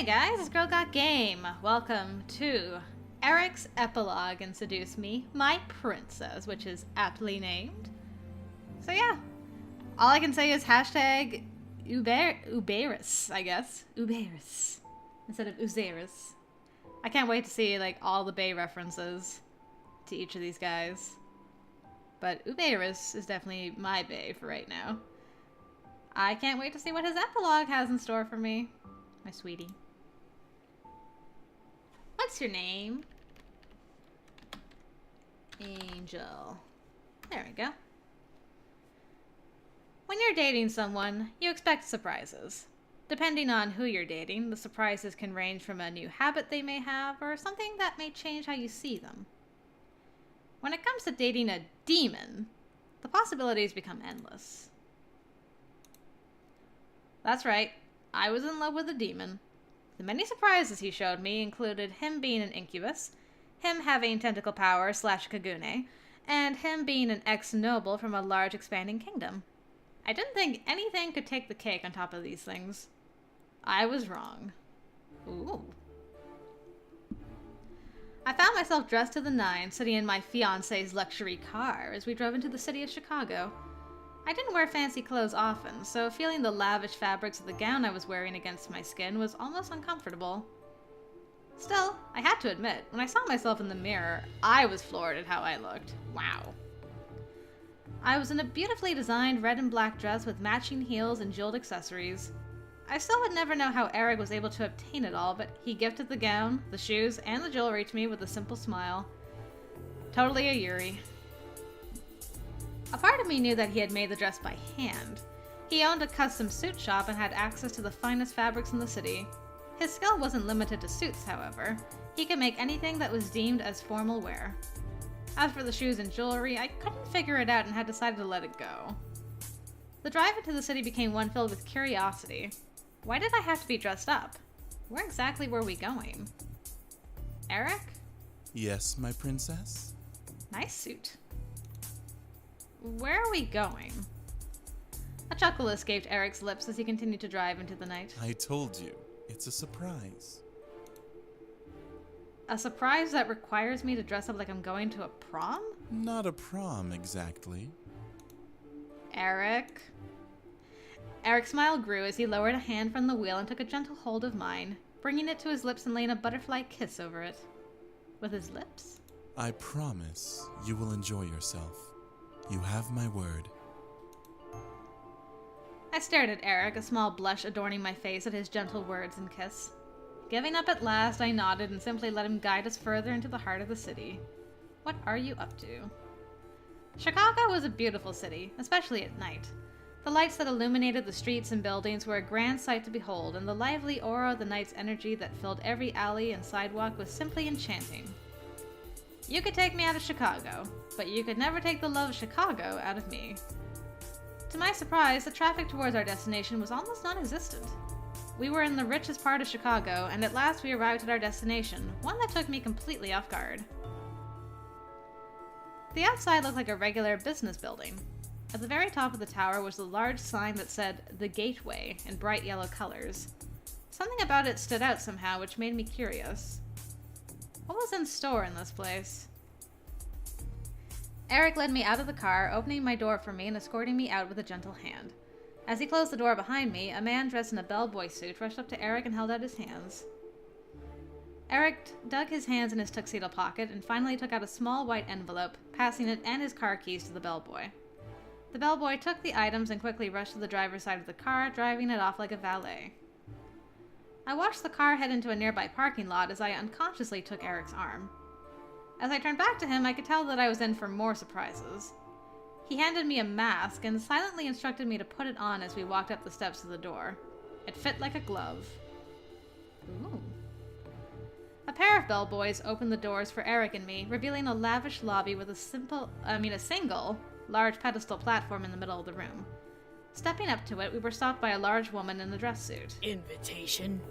Hey guys, it's Girl Got Game. Welcome to Erik's Epilogue in Seduce Me, My Princess, which is aptly named. So yeah, all I can say is hashtag Uberis, I guess. Uberis. Instead of Uzeris. I can't wait to see like all the Bay references to each of these guys. But Uberis is definitely my Bay for right now. I can't wait to see what his epilogue has in store for me. My sweetie. What's your name? Angel. There we go. When you're dating someone, you expect surprises. Depending on who you're dating, the surprises can range from a new habit they may have or something that may change how you see them. When it comes to dating a demon, the possibilities become endless. That's right, I was in love with a demon. The many surprises he showed me included him being an incubus, him having tentacle power / kagune, and him being an ex-noble from a large expanding kingdom. I didn't think anything could take the cake on top of these things. I was wrong. Ooh. I found myself dressed to the nines, sitting in my fiance's luxury car as we drove into the city of Chicago. I didn't wear fancy clothes often, so feeling the lavish fabrics of the gown I was wearing against my skin was almost uncomfortable. Still, I had to admit, when I saw myself in the mirror, I was floored at how I looked. Wow. I was in a beautifully designed red and black dress with matching heels and jeweled accessories. I still would never know how Erik was able to obtain it all, but he gifted the gown, the shoes, and the jewelry to me with a simple smile. Totally a Yuri. A part of me knew that he had made the dress by hand. He owned a custom suit shop and had access to the finest fabrics in the city. His skill wasn't limited to suits, however. He could make anything that was deemed as formal wear. As for the shoes and jewelry, I couldn't figure it out and had decided to let it go. The drive into the city became one filled with curiosity. Why did I have to be dressed up? Where exactly were we going? Erik? Yes, my princess? Nice suit. Where are we going? A chuckle escaped Erik's lips as he continued to drive into the night. I told you, it's a surprise. A surprise that requires me to dress up like I'm going to a prom? Not a prom, exactly. Erik? Erik's smile grew as he lowered a hand from the wheel and took a gentle hold of mine, bringing it to his lips and laying a butterfly kiss over it. With his lips? I promise you will enjoy yourself. You have my word. I stared at Erik, a small blush adorning my face at his gentle words and kiss. Giving up at last, I nodded and simply let him guide us further into the heart of the city. What are you up to? Chicago was a beautiful city, especially at night. The lights that illuminated the streets and buildings were a grand sight to behold, and the lively aura of the night's energy that filled every alley and sidewalk was simply enchanting. You could take me out of Chicago, but you could never take the love of Chicago out of me. To my surprise, the traffic towards our destination was almost non-existent. We were in the richest part of Chicago, and at last we arrived at our destination, one that took me completely off guard. The outside looked like a regular business building. At the very top of the tower was a large sign that said, "The Gateway," in bright yellow colors. Something about it stood out somehow, which made me curious. What was in store in this place? Erik led me out of the car, opening my door for me and escorting me out with a gentle hand. As he closed the door behind me, a man dressed in a bellboy suit rushed up to Erik and held out his hands. Erik dug his hands in his tuxedo pocket and finally took out a small white envelope, passing it and his car keys to the bellboy. The bellboy took the items and quickly rushed to the driver's side of the car, driving it off like a valet. I watched the car head into a nearby parking lot as I unconsciously took Erik's arm. As I turned back to him, I could tell that I was in for more surprises. He handed me a mask and silently instructed me to put it on as we walked up the steps to the door. It fit like a glove. Ooh. A pair of bellboys opened the doors for Erik and me, revealing a lavish lobby with a single, large pedestal platform in the middle of the room. Stepping up to it, we were stopped by a large woman in a dress suit. Invitation?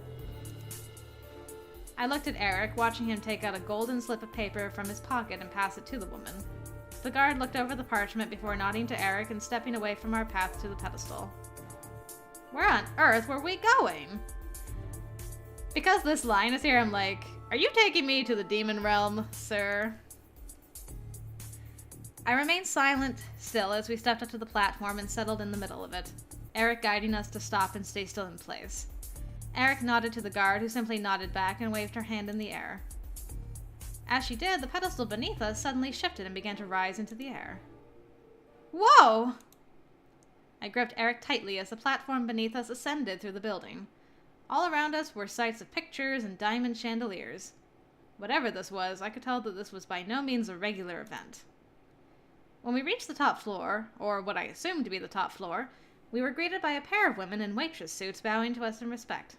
I looked at Erik, watching him take out a golden slip of paper from his pocket and pass it to the woman. The guard looked over the parchment before nodding to Erik and stepping away from our path to the pedestal. Where on earth were we going? Because this line is here, I'm like, are you taking me to the demon realm, sir? I remained silent still as we stepped up to the platform and settled in the middle of it, Erik guiding us to stop and stay still in place. Erik nodded to the guard, who simply nodded back and waved her hand in the air. As she did, the pedestal beneath us suddenly shifted and began to rise into the air. Whoa! I gripped Erik tightly as the platform beneath us ascended through the building. All around us were sights of pictures and diamond chandeliers. Whatever this was, I could tell that this was by no means a regular event. When we reached the top floor, or what I assumed to be the top floor, we were greeted by a pair of women in waitress suits bowing to us in respect.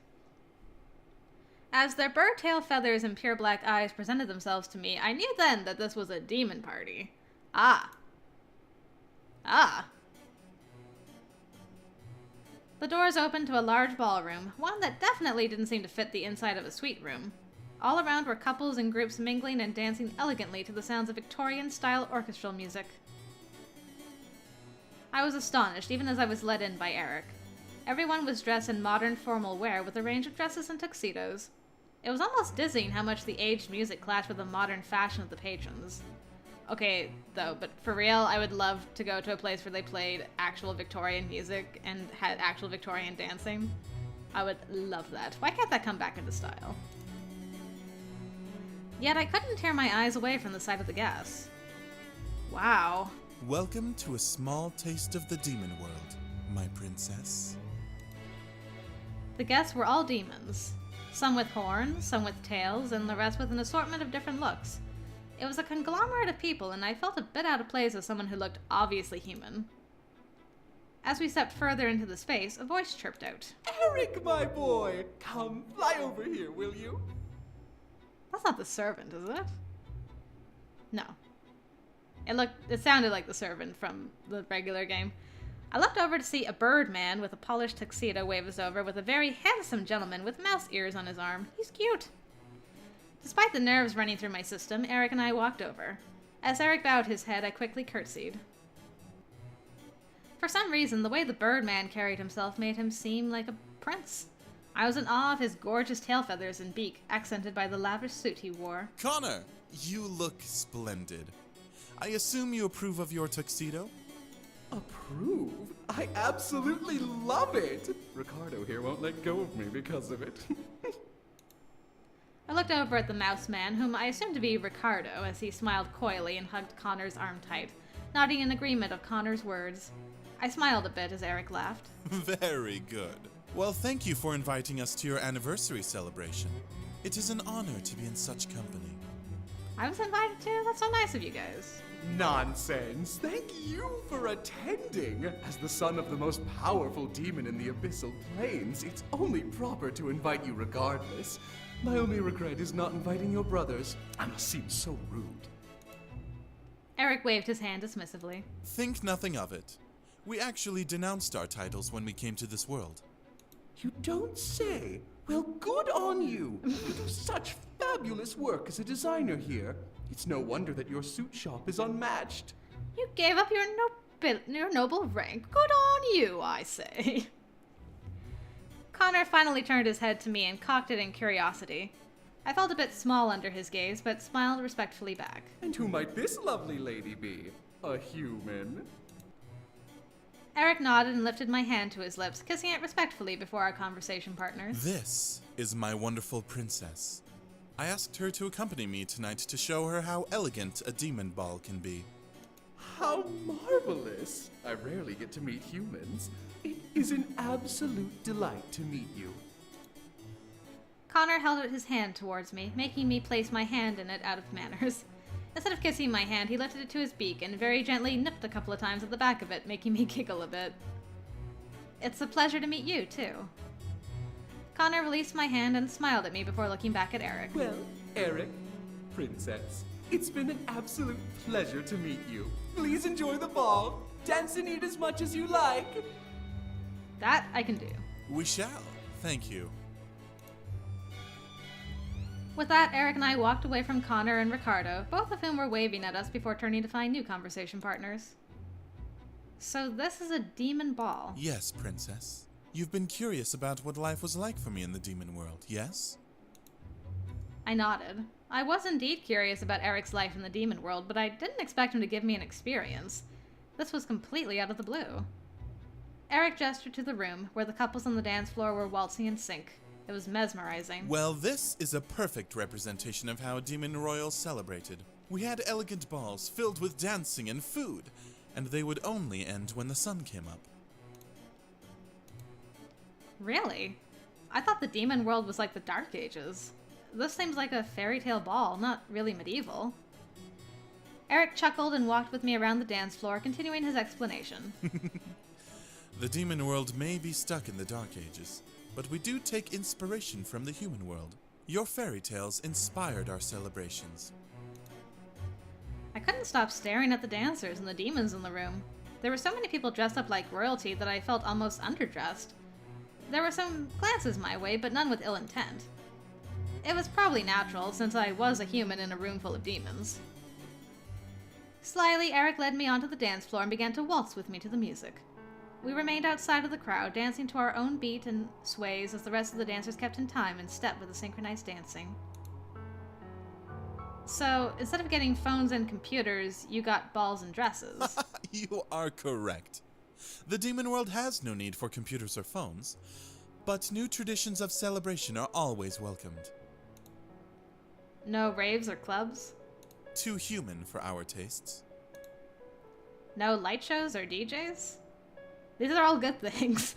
As their bird tail feathers and pure black eyes presented themselves to me, I knew then that this was a demon party. Ah. The doors opened to a large ballroom, one that definitely didn't seem to fit the inside of a suite room. All around were couples and groups mingling and dancing elegantly to the sounds of Victorian-style orchestral music. I was astonished, even as I was led in by Erik. Everyone was dressed in modern formal wear with a range of dresses and tuxedos. It was almost dizzying how much the aged music clashed with the modern fashion of the patrons. Okay, though, but for real, I would love to go to a place where they played actual Victorian music and had actual Victorian dancing. I would love that. Why can't that come back into style? Yet I couldn't tear my eyes away from the sight of the guests. Wow. Welcome to a small taste of the demon world, my princess. The guests were all demons. Some with horns, some with tails, and the rest with an assortment of different looks. It was a conglomerate of people, and I felt a bit out of place as someone who looked obviously human. As we stepped further into the space, a voice chirped out. Erik, my boy! Come, fly over here, will you? That's not the servant, is it? No. It sounded like the servant from the regular game. I looked over to see a bird man with a polished tuxedo wave us over with a very handsome gentleman with mouse ears on his arm. He's cute. Despite the nerves running through my system, Erik and I walked over. As Erik bowed his head, I quickly curtsied. For some reason, the way the bird man carried himself made him seem like a prince. I was in awe of his gorgeous tail feathers and beak, accented by the lavish suit he wore. Connor, you look splendid. I assume you approve of your tuxedo? Approve? I absolutely love it! Ricardo here won't let go of me because of it. I looked over at the mouse man, whom I assumed to be Ricardo, as he smiled coyly and hugged Connor's arm tight, nodding in agreement of Connor's words. I smiled a bit as Erik laughed. Very good. Well, thank you for inviting us to your anniversary celebration. It is an honor to be in such company. I was invited too? That's so nice of you guys. Nonsense! Thank you for attending! As the son of the most powerful demon in the abyssal planes, it's only proper to invite you regardless. My only regret is not inviting your brothers. I must seem so rude. Erik waved his hand dismissively. Think nothing of it. We actually denounced our titles when we came to this world. You don't say? Well, good on you! You do such fabulous work as a designer here. It's no wonder that your suit shop is unmatched. You gave up your noble rank. Good on you, I say. Connor finally turned his head to me and cocked it in curiosity. I felt a bit small under his gaze, but smiled respectfully back. And who might this lovely lady be? A human? Erik nodded and lifted my hand to his lips, kissing it respectfully before our conversation partners. This is my wonderful princess. I asked her to accompany me tonight to show her how elegant a demon ball can be. How marvelous! I rarely get to meet humans. It is an absolute delight to meet you. Connor held out his hand towards me, making me place my hand in it out of manners. Instead of kissing my hand, he lifted it to his beak and very gently nipped a couple of times at the back of it, making me giggle a bit. It's a pleasure to meet you, too. Connor released my hand and smiled at me before looking back at Erik. Well, Erik, princess, it's been an absolute pleasure to meet you. Please enjoy the ball. Dance and eat as much as you like. That I can do. We shall. Thank you. With that, Erik and I walked away from Connor and Ricardo, both of whom were waving at us before turning to find new conversation partners. So this is a demon ball? Yes, princess. You've been curious about what life was like for me in the demon world, yes? I nodded. I was indeed curious about Erik's life in the demon world, but I didn't expect him to give me an experience. This was completely out of the blue. Erik gestured to the room, where the couples on the dance floor were waltzing in sync. It was mesmerizing. Well, this is a perfect representation of how Demon Royals celebrated. We had elegant balls filled with dancing and food, and they would only end when the sun came up. Really? I thought the demon world was like the Dark Ages. This seems like a fairy tale ball, not really medieval. Erik chuckled and walked with me around the dance floor, continuing his explanation. The demon world may be stuck in the Dark Ages, but we do take inspiration from the human world. Your fairy tales inspired our celebrations. I couldn't stop staring at the dancers and the demons in the room. There were so many people dressed up like royalty that I felt almost underdressed. There were some glances my way, but none with ill intent. It was probably natural, since I was a human in a room full of demons. Slyly, Erik led me onto the dance floor and began to waltz with me to the music. We remained outside of the crowd, dancing to our own beat and sways as the rest of the dancers kept in time and step with the synchronized dancing. So, instead of getting phones and computers, you got balls and dresses. You are correct. The demon world has no need for computers or phones, but new traditions of celebration are always welcomed. No raves or clubs? Too human for our tastes. No light shows or DJs? These are all good things.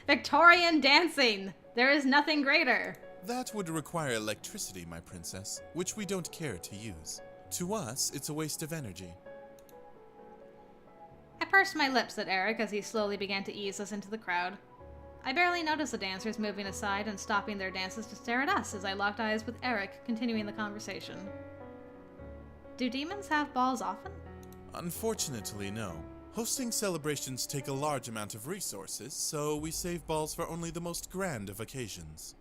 Victorian dancing! There is nothing greater! That would require electricity, my princess, which we don't care to use. To us, it's a waste of energy. I pursed my lips at Erik as he slowly began to ease us into the crowd. I barely noticed the dancers moving aside and stopping their dances to stare at us as I locked eyes with Erik, continuing the conversation. Do demons have balls often? Unfortunately, no. Hosting celebrations take a large amount of resources, so we save balls for only the most grand of occasions.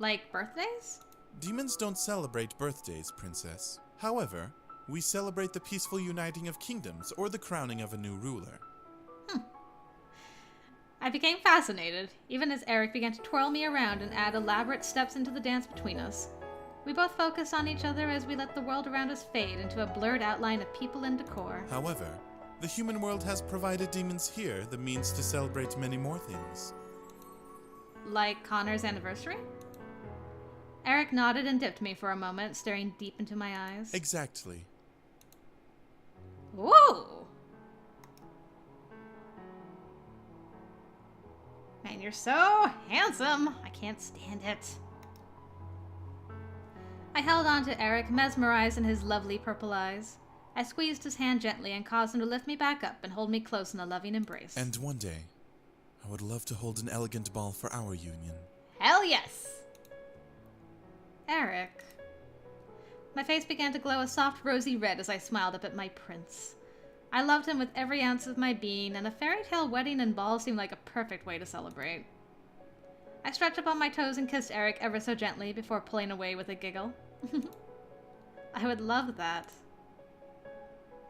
Like birthdays? Demons don't celebrate birthdays, princess. However, we celebrate the peaceful uniting of kingdoms or the crowning of a new ruler. I became fascinated, even as Erik began to twirl me around and add elaborate steps into the dance between us. We both focused on each other as we let the world around us fade into a blurred outline of people and decor. However, the human world has provided demons here the means to celebrate many more things. Like Connor's anniversary? Erik nodded and dipped me for a moment, staring deep into my eyes. Exactly. Whoa! Man, you're so handsome! I can't stand it. I held on to Erik, mesmerized in his lovely purple eyes. I squeezed his hand gently and caused him to lift me back up and hold me close in a loving embrace. And one day, I would love to hold an elegant ball for our union. Hell yes! Erik. My face began to glow a soft rosy red as I smiled up at my prince. I loved him with every ounce of my being, and a fairy tale wedding and ball seemed like a perfect way to celebrate. I stretched up on my toes and kissed Erik ever so gently before pulling away with a giggle. I would love that.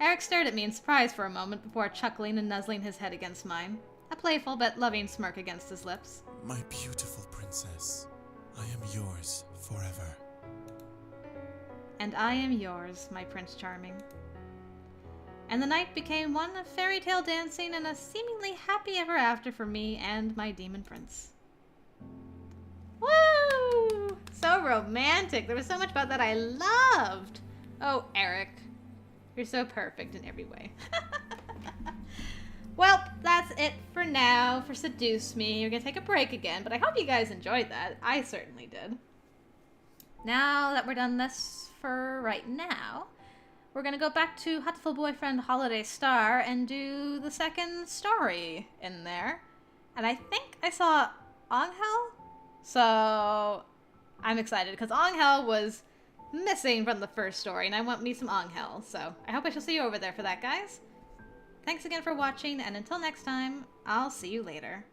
Erik stared at me in surprise for a moment before chuckling and nuzzling his head against mine, a playful but loving smirk against his lips. My beautiful princess, I am yours forever. And I am yours, my Prince Charming. And the night became one of fairy tale dancing and a seemingly happy ever after for me and my demon prince. Woo! So romantic. There was so much about that I loved. Oh, Erik. You're so perfect in every way. Well, that's it for now for Seduce Me. We're going to take a break again, but I hope you guys enjoyed that. I certainly did. Now that we're done this for right now, we're going to go back to Hatful Boyfriend Holiday Star and do the second story in there. And I think I saw Angel, so I'm excited because Angel was missing from the first story and I want me some Angel. So I hope I shall see you over there for that, guys. Thanks again for watching, and until next time, I'll see you later.